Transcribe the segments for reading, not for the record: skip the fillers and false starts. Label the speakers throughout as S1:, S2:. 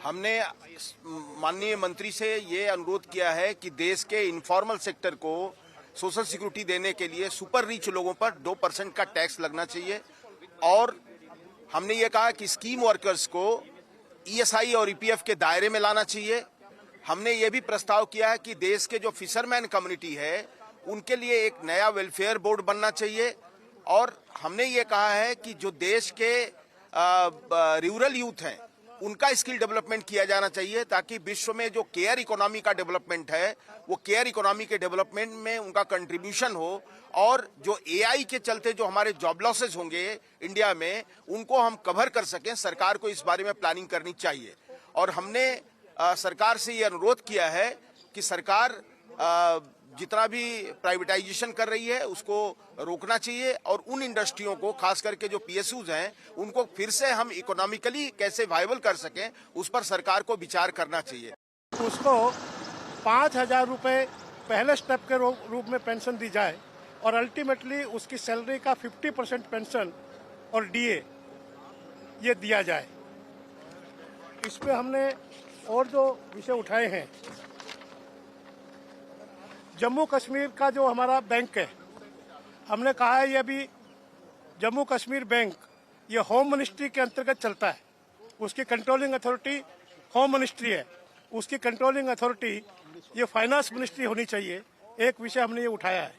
S1: हमने माननीय मंत्री से ये अनुरोध किया है कि देश के इनफॉर्मल सेक्टर को सोशल सिक्योरिटी देने के लिए सुपर रिच लोगों पर 2% का टैक्स लगना चाहिए और हमने ये कहा कि स्कीम वर्कर्स को ईएसआई और ईपीएफ के दायरे में लाना चाहिए। हमने ये भी प्रस्ताव किया है कि देश के जो फिशरमैन कम्युनिटी है उनके लिए एक नया वेलफेयर बोर्ड बनना चाहिए और हमने ये कहा है कि जो देश के रूरल यूथ हैं उनका स्किल डेवलपमेंट किया जाना चाहिए ताकि विश्व में जो केयर इकोनॉमी का डेवलपमेंट है वो केयर इकोनॉमी के डेवलपमेंट में उनका कंट्रीब्यूशन हो और जो एआई के चलते जो हमारे जॉब लॉसेस होंगे इंडिया में उनको हम कवर कर सकें। सरकार को इस बारे में प्लानिंग करनी चाहिए और हमने सरकार से ये अनुरोध किया है कि सरकार जितना भी प्राइवेटाइजेशन कर रही है उसको रोकना चाहिए और उन इंडस्ट्रियों को खास करके जो पीएसयूज हैं उनको फिर से हम इकोनॉमिकली कैसे वायबल कर सकें उस पर सरकार को विचार करना चाहिए।
S2: उसको 5,000 रुपये पहले स्टेप के रूप में पेंशन दी जाए और अल्टीमेटली उसकी सैलरी का 50% पेंशन और डीए ये दिया जाए। इस पे हमने और जो विषय उठाए हैं, जम्मू कश्मीर का जो हमारा बैंक है, हमने कहा है ये अभी जम्मू कश्मीर बैंक ये होम मिनिस्ट्री के अंतर्गत चलता है। उसकी कंट्रोलिंग अथॉरिटी होम मिनिस्ट्री है, उसकी कंट्रोलिंग अथॉरिटी ये फाइनेंस मिनिस्ट्री होनी चाहिए। एक विषय हमने ये उठाया है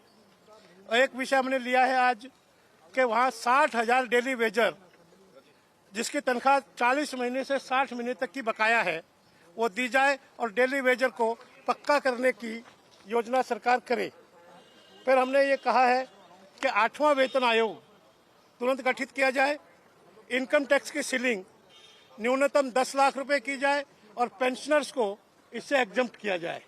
S2: और एक विषय हमने लिया है आज कि वहाँ 60,000 डेली वेजर जिसकी तनख्वाह 40 महीने से 60 महीने तक की बकाया है वो दी जाए और डेली वेजर को पक्का करने की योजना सरकार करे। फिर हमने ये कहा है कि 8वां वेतन आयोग तुरंत गठित किया जाए, इनकम टैक्स की सीलिंग न्यूनतम 10 लाख रुपए की जाए और पेंशनर्स को इससे एग्जम्प्ट किया जाए।